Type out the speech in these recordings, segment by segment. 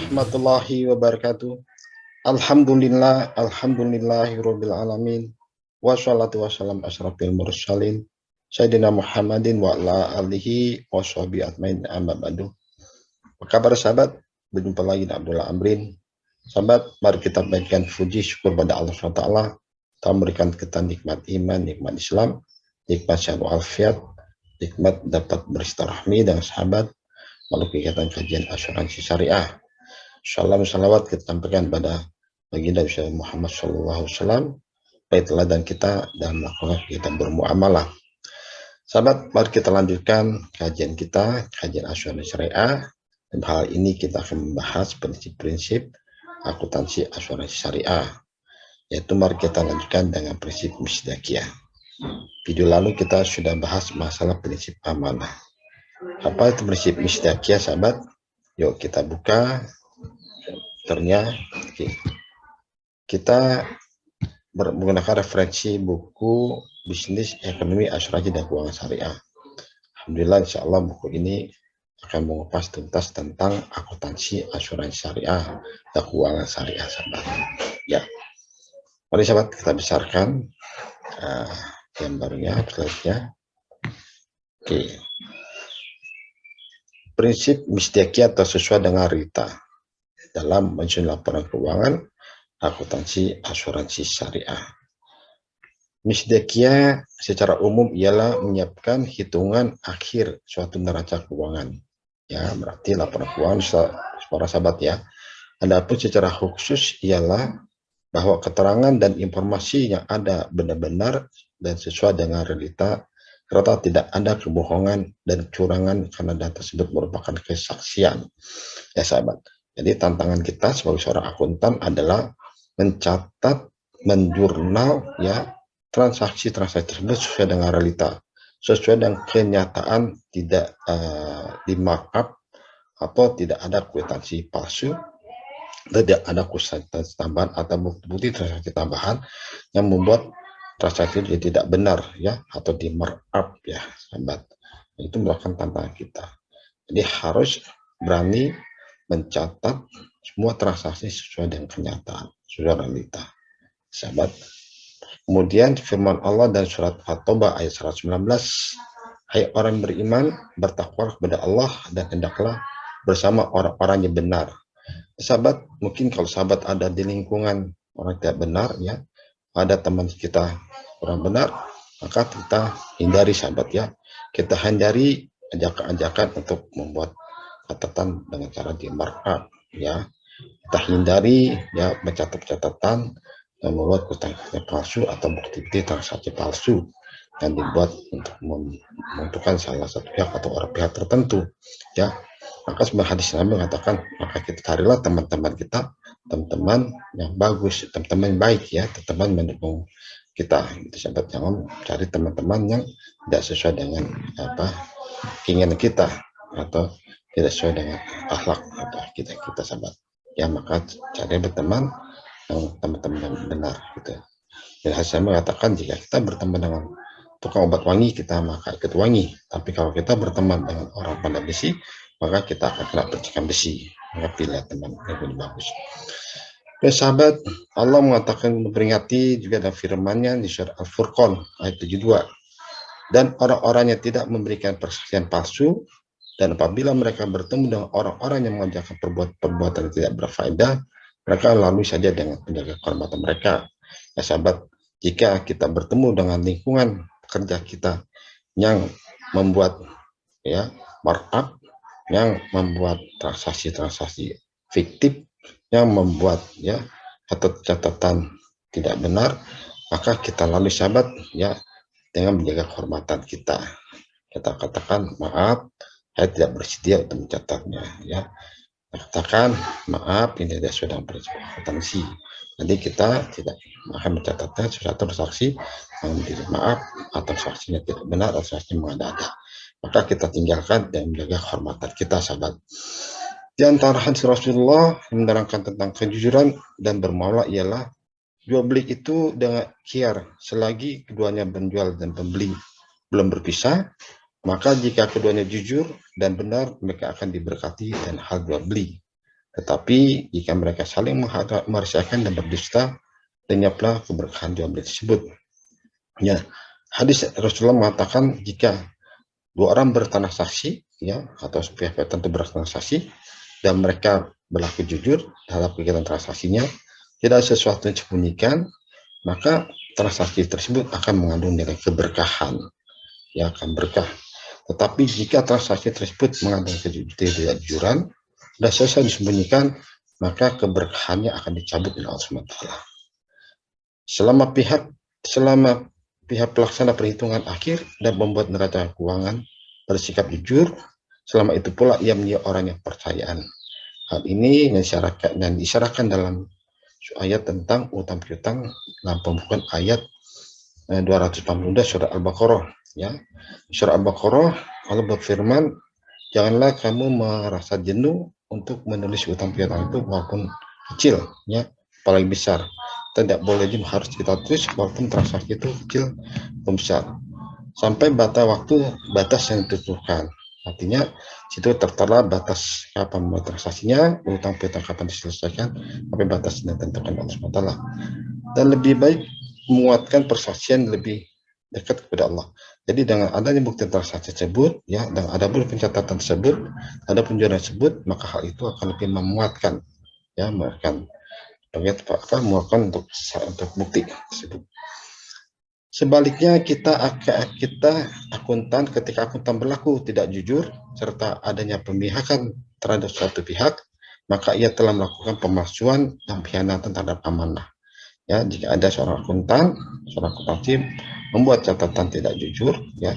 warahmatullahi wabarakatuh. Alhamdulillahirabbil alamin. Wassalatu wassalam asyrafil mursalin Sayyidina Muhammadin wa ala alihi washabihi ajmain amma ba'du. Apa kabar sahabat? Berjumpa lagi dengan Abdullah Amrin. Sahabat, mari kita baikkan puji syukur pada Allah SWT telah memberikan kita nikmat iman, nikmat Islam, nikmat sehat walafiat, nikmat dapat bersilaturahmi dengan sahabat melalui kegiatan kajian asuransi syariah. Salam salawat kita sampaikan pada baginda Muhammad SAW, baik teladan kita dan melakukan kegiatan bermuamalah. Sahabat, mari kita lanjutkan kajian kita, kajian asuransi syariah. Dan hal ini kita akan membahas prinsip-prinsip akuntansi asuransi syariah. Yaitu mari kita lanjutkan dengan prinsip misdaqiyah. Video lalu kita sudah bahas masalah prinsip amanah. Apa itu prinsip misdaqiyah, sahabat? Yuk kita buka. Ternyata kita menggunakan referensi buku bisnis ekonomi asuransi dan keuangan syariah. Alhamdulillah, insya Allah buku ini akan mengupas tuntas tentang akuntansi asuransi syariah dan keuangan syariah, sahabat. Ya, mari sahabat kita besarkan gambarnya, slide-nya. Oke. Prinsip misdaqiyah atau sesuai dengan RITA dalam menyusun laporan keuangan akuntansi asuransi syariah. Misdaqiyah secara umum ialah menyiapkan hitungan akhir suatu neraca keuangan. Ya, berarti laporan keuangan para sahabat ya. Adapun secara khusus ialah bahwa keterangan dan informasi yang ada benar-benar dan sesuai dengan realita, serta tidak ada kebohongan dan kecurangan karena data tersebut merupakan kesaksian. Ya sahabat. Jadi tantangan kita sebagai seorang akuntan adalah mencatat, menjurnal ya transaksi-transaksi tersebut sesuai dengan realita, sesuai dengan kenyataan, tidak di markup atau tidak ada kwitansi palsu, tidak ada kwitansi tambahan atau bukti transaksi tambahan yang membuat transaksi itu tidak benar ya atau di markup ya sahabat. Itu merupakan tantangan kita. Jadi harus berani mencatat semua transaksi sesuai dengan kenyataan, sesuai realita, sahabat. Kemudian firman Allah dan surat At-Taubah ayat 119, hai orang beriman, bertakwa kepada Allah dan hendaklah bersama orang-orang yang benar. Sahabat, mungkin kalau sahabat ada di lingkungan orang tidak benar ya, ada teman kita orang benar, maka kita hindari sahabat ya. Kita hindari ajakan-ajakan untuk membuat catatan dengan cara di markup ya. Kita hindari ya mencatat catatan dan membuat kwitansi palsu atau bukti transaksi palsu yang dibuat untuk menentukan salah satu pihak atau orang pihak tertentu ya. Maka sebenarnya hadis Nabi mengatakan, maka kita carilah teman-teman kita, teman-teman yang bagus, teman-teman yang baik ya, teman-teman mendukung kita. Itu sahabat, jangan cari teman-teman yang tidak sesuai dengan keinginan kita atau tidak sesuai dengan akhlak atau kita sahabat. Ya maka cari berteman dengan teman-teman yang benar gitu. Dan saya mengatakan jika kita berteman dengan tukang obat wangi, kita maka ikut wangi. Tapi kalau kita berteman dengan orang pandai besi, maka kita akan kena percikan besi. Maka pilih teman yang lebih bagus. Dan sahabat, Allah mengatakan memperingati juga dalam firman-Nya di surat Al-Furqan ayat 72. Dan orang-orang yang tidak memberikan persaksian palsu, dan apabila mereka bertemu dengan orang-orang yang mengerjakan perbuatan yang tidak berfaedah, mereka lalui saja dengan menjaga kehormatan mereka. Ya sahabat, jika kita bertemu dengan lingkungan kerja kita yang membuat ya markup, yang membuat transaksi-transaksi fiktif, yang membuat ya catatan tidak benar, maka kita lalui sahabat ya dengan menjaga kehormatan kita. Kita katakan maaf, saya tidak bersedia untuk mencatatnya ya. Katakan maaf, ini tidak sesuai dengan prinsip akuntansi. Jadi kita tidak akan mencatatnya sesuatu transaksi yang tidak maaf atau transaksinya tidak benar atau transaksinya mengada-ada. Maka kita tinggalkan dan menjaga kehormatan kita sahabat. Di antara hadis Rasulullah yang menerangkan tentang kejujuran dan bermuamalah ialah jual beli itu dengan khiyar selagi keduanya penjual dan pembeli belum berpisah. Maka jika keduanya jujur dan benar, mereka akan diberkati dan hal jual beli. Tetapi jika mereka saling merahasiakan dan berdusta, lenyaplah keberkahan jual beli tersebut. Ya, hadis Rasulullah mengatakan jika dua orang bertransaksi, ya, atau pihak tertentu bertransaksi dan mereka berlaku jujur dalam kegiatan transaksinya, tidak ada sesuatu yang disembunyikan, maka transaksi tersebut akan mengandung nilai keberkahan, ya, akan berkah. Tetapi jika transaksi tersebut mengandung ketidakjujuran dan sesuatu disembunyikan, maka keberkahannya akan dicabut oleh Allah SWT. Selama pihak pelaksana perhitungan akhir dan membuat neraca keuangan bersikap jujur, selama itu pula ia menjadi orang yang percayaan. Hal ini disyaratkan dalam ayat tentang utang piutang dalam pembukaan ayat 242 surah Al-Baqarah, ya. Surah Al-Baqarah Allah berfirman, janganlah kamu merasa jenuh untuk menulis utang piutang itu walaupun kecil, ya, apalagi besar. Tidak boleh juga harus kita tulis walaupun transaksi itu kecil atau besar, sampai batas yang ditentukan. Artinya situ tertera batas kapan mulai transaksinya, utang piutang kapan diselesaikan, sampai batas yang ditentukan Allah SWT. Dan lebih baik menguatkan persaksian lebih dekat kepada Allah. Jadi dengan adanya bukti transaksi tersebut, ya, dan ada pun pencatatan tersebut, ada penjualan tersebut, maka hal itu akan lebih memuatkan, ya, menguatkan untuk bukti tersebut. Sebaliknya ketika akuntan berlaku tidak jujur serta adanya pemihakan terhadap suatu pihak, maka ia telah melakukan pemalsuan dan pengkhianatan terhadap amanah. Ya, jika ada seorang akuntansi membuat catatan tidak jujur, ya,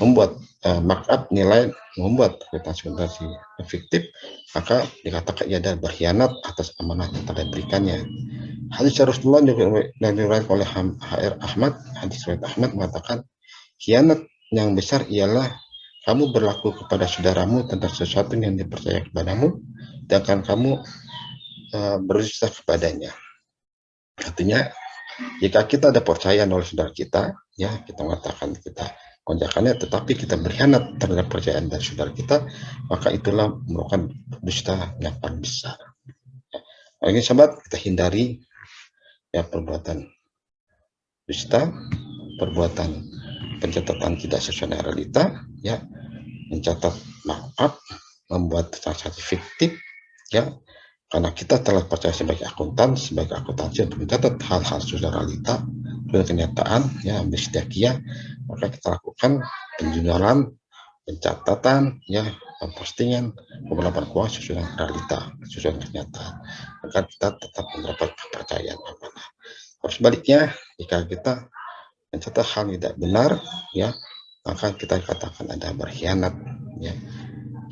membuat markup nilai, membuat akuntansi fiktif, maka dikatakan ia adalah berkhianat atas amanah yang telah diberikannya. Hadis Rasulullah yang diriwayatkan oleh hadis riwayat Ahmad mengatakan, khianat yang besar ialah kamu berlaku kepada saudaramu tentang sesuatu yang dipercaya kepadamu, sedangkan kamu berdusta kepadanya. Artinya, jika kita ada percaya oleh saudara kita, ya, kita mengatakan kita konjakannya, tetapi kita berkhianat terhadap percayaan dari saudara kita, maka itulah merupakan dusta yang paling besar. Ini sahabat, kita hindari, ya, perbuatan dusta, perbuatan pencatatan tidak sesuai dengan realita, ya, mencatat markup, membuat transaksi fiktif, ya, karena kita telah percaya sebagai akuntansi untuk mencatat hal-hal sesuai realita, sesuai kenyataan, ya, bersedia, maka kita lakukan penjualan, pencatatan, ya, postingan beberapa keuangan sesuai dengan realita, sesuai dengan kenyataan, maka kita tetap mendapat kepercayaan amanah. Harus sebaliknya, jika kita mencatat hal tidak benar, ya, maka kita katakan ada berkhianat, ya.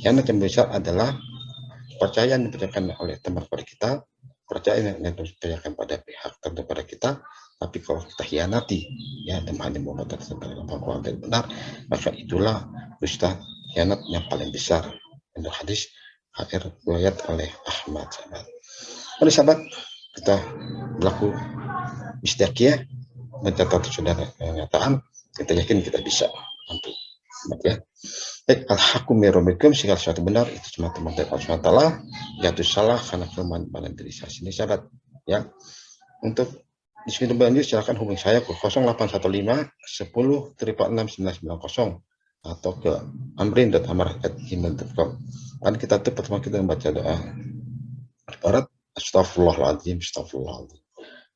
Khianat yang besar adalah kepercayaan yang dipercayakan oleh teman kepada kita, kepercayaan yang dipercayakan pada pihak tertentu pada kita, tapi kalau kita khianati, ya, dan hanya membuat keuangan tidak benar, maka itulah dusta khianat yang paling besar. Untuk hadis riwayat oleh Ahmad. Oleh sahabat, kita berlaku misdakia, mencatat saudara kenyataan, kita yakin kita bisa mampu, ya. Baik, al-hakum miromikum, segala sesuatu benar itu cuma teman dari Allah SWT, jatuh salah karena kelemahan pada diri saya sini, sahabat, ya. Untuk diskusi lebih lanjut silakan hubungi saya ke 0815 10 666 990 atau ke amrin.amar@gmail.com. Dan kita tutup pertemuan kita membaca doa Barat. Astagfirullahaladzim,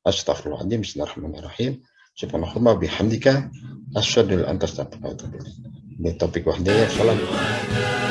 Astagfirullahaladzim, Bismillahirrahmanirrahim. Subhanallah bihamdika asyhadu an la ilaha illa anta astaghfiruka wa atubu ilaik. Topik wahdiyah. Salam.